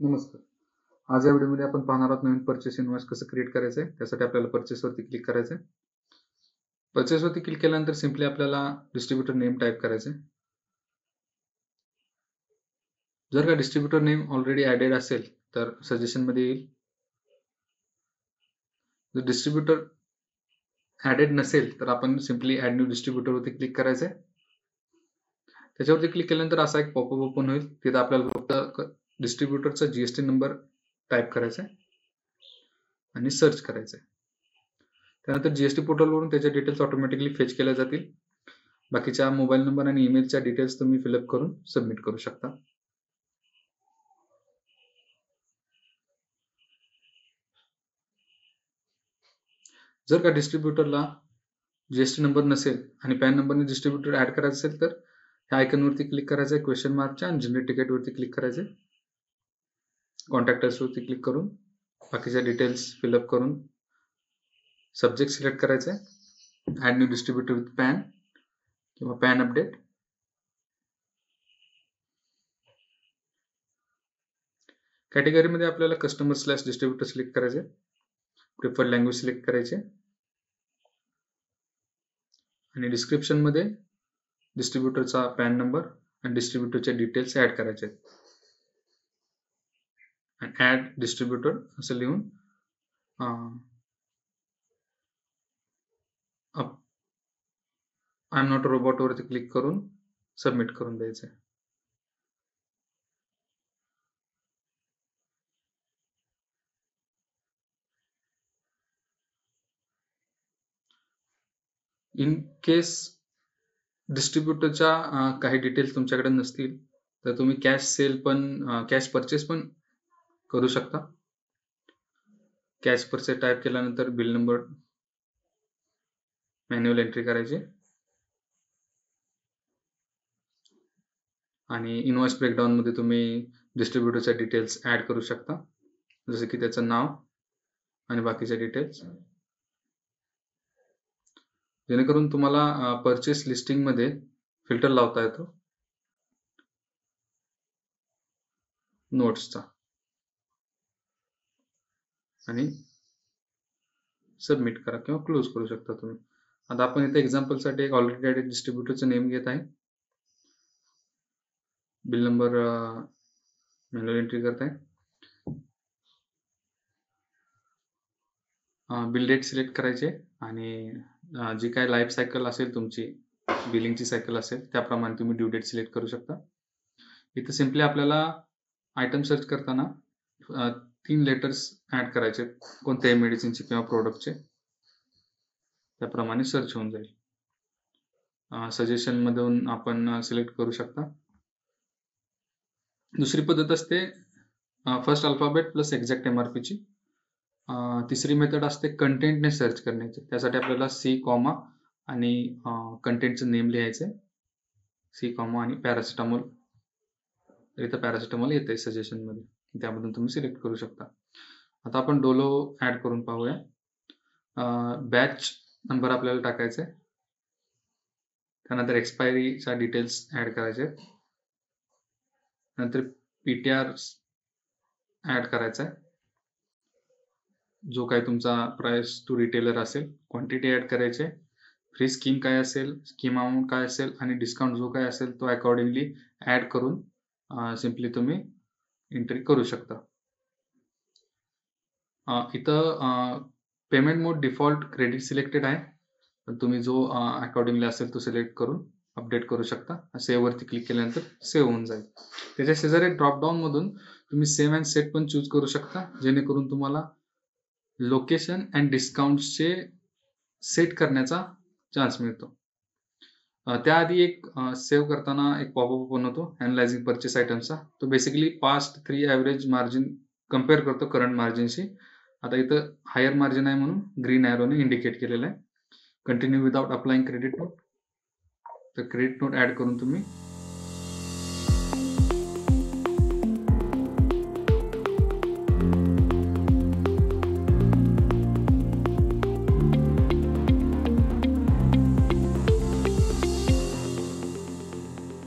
नमस्कार. आज या व्हिडिओमध्ये आपण पाहणार आहोत नवीन परचेस इनव्हॉइस कसं क्रिएट करायचं आहे. त्यासाठी आपल्याला परचेसवरती क्लिक करायचं आहे. परचेसवरती क्लिक केल्यानंतर सिम्पली आपल्याला डिस्ट्रीब्युटर नेम टाईप करायचं आहे. जर का डिस्ट्रीब्युटर नेम ऑलरेडी ॲडेड असेल तर सजेशनमध्ये येईल. जर डिस्ट्रीब्युटर ॲडेड नसेल तर आपण सिम्पली ॲड न्यू डिस्ट्रीब्युटरवरती क्लिक करायचं आहे. त्याच्यावरती क्लिक केल्यानंतर असा एक पॉपअप ओपन होईल. तिथं आपल्याला फक्त डिस्ट्रीब्युटरचा GST नंबर टाईप करायचा आहे आणि सर्च करायचं आहे. त्यानंतर GST पोर्टलवरून त्याच्या डिटेल्स ऑटोमॅटिकली फेच केल्या जातील. बाकीच्या मोबाईल नंबर आणि ईमेलच्या डिटेल्स तुम्ही फिलअप करून सबमिट करू शकता. जर का डिस्ट्रीब्युटरला GST नंबर नसेल आणि पॅन नंबरने डिस्ट्रीब्युटर ऍड करायचं असेल तर ह्या आयकॉनवरती क्लिक करायचं आहे, क्वेश्चन मार्कच्या, आणि जनरेट तिकीटवरती क्लिक करायचं आहे. कॉन्टॅक्टर्सवरती क्लिक करून बाकीच्या डिटेल्स फिलअप करून सब्जेक्ट सिलेक्ट करायचं आहे, add new distributor with PAN किंवा पॅन अपडेट. कॅटेगरीमध्ये आपल्याला कस्टमर / डिस्ट्रीब्युटर सिलेक्ट करायचे, प्रिफर्ड लँग्वेज सिलेक्ट करायचे आणि डिस्क्रिप्शनमध्ये डिस्ट्रीब्युटरचा पॅन नंबर आणि डिस्ट्रीब्युटरचे डिटेल्स ऍड करायचे आणि ऍड डिस्ट्रीब्युटर असं लिहून I am not a robot वरती क्लिक करून सबमिट करून द्यायचं आहे. इन केस डिस्ट्रीब्युटरच्या काही डिटेल्स तुमच्याकडे नसतील तर तुम्ही कॅश परचेस पण करू शकता. कॅश परचेस टाईप केल्यानंतर बिल नंबर मॅन्युअल एंट्री करायची आणि इनव्हॉइस ब्रेकडाऊन मध्ये तुम्ही डिस्ट्रीब्युटरच्या डिटेल्स ऍड करू शकता, जसं की त्याचं नाव आणि बाकीच्या डिटेल्स, जेणेकरून तुम्हाला परचेस लिस्टिंग मध्ये फिल्टर लावता येतो नोट्सचा आणि सबमिट करा किंवा क्लोज करू शकता तुम्ही. आता आपण इथे एक्झाम्पलसाठी एक ऑलरेडी ॲडेड डिस्ट्रीब्युटरचं नेम घेत आहे, बिल नंबर मॅन्युअल एंट्री करत आहे, बिल डेट सिलेक्ट करायचे आणि जी काय लाईफ सायकल असेल तुमची, बिलिंगची सायकल असेल त्याप्रमाणे तुम्ही ड्यू डेट सिलेक्ट करू शकता. इथं सिम्पली आपल्याला आयटम सर्च करताना 3 लेटर्स ऍड करायचे कोणत्याही मेडिसिनचे किंवा प्रोडक्टचे, त्याप्रमाणे सर्च होऊन जाईल. सजेशन मधून आपण सिलेक्ट करू शकता. दुसरी पद्धत असते first alphabet plus exact MRP ची. तिसरी मेथड असते कंटेंटने सर्च करण्याची. त्यासाठी आपल्याला C कॉमा आणि कंटेंटचं नेम लिहायचं, C कॉमा आणि पॅरासिटामॉल. इथं पॅरासिटामॉल येते सजेशन मध्ये, त्यामधून तुम्ही सिलेक्ट करू शकता. आता आपण डोलो ऍड करून पाहूया. बॅच नंबर आपल्याला टाकायचा आहे, त्यानंतर एक्सपायरीचा डिटेल्स ऍड करायचे, नंतर PTR ऍड करायचा आहे, जो काही तुमचा प्राइस टू रिटेलर असेल, क्वांटिटी ऍड करायचे, फ्री स्कीम काय असेल, स्कीम अमाऊंट काय असेल आणि डिस्काउंट जो काय असेल तो अकॉर्डिंगली ऍड करून सिम्पली तुम्ही एंट्री करू शकता. इथं पेमेंट मोड डिफॉल्ट क्रेडिट सिलेक्टेड आहे, पण तुम्ही जो अकॉर्डिंगली असेल तो सिलेक्ट करून अपडेट करू शकता. सेव्ह वरती क्लिक केल्यानंतर सेव्ह होऊन जाईल. त्याच्या शेजारी ड्रॉपडाऊन मधून तुम्ही सेव्ह अँड सेट पण चूज करू शकता, जेणेकरून तुम्हाला लोकेशन अँड डिस्काउंटचे सेट करण्याचा चान्स मिळतो. त्याआधी एक सेव्ह करताना एक पॉपअप ओपन होतो अनालायझिंग परचेस आयटमचा. तो basically past 3 average margin compare करतो करंट मार्जिनशी. आता इथं हायर मार्जिन आहे म्हणून ग्रीन ॲरोने इंडिकेट केलेलं आहे. Continue without applying credit note. तर क्रेडिट नोट ऍड करून तुम्ही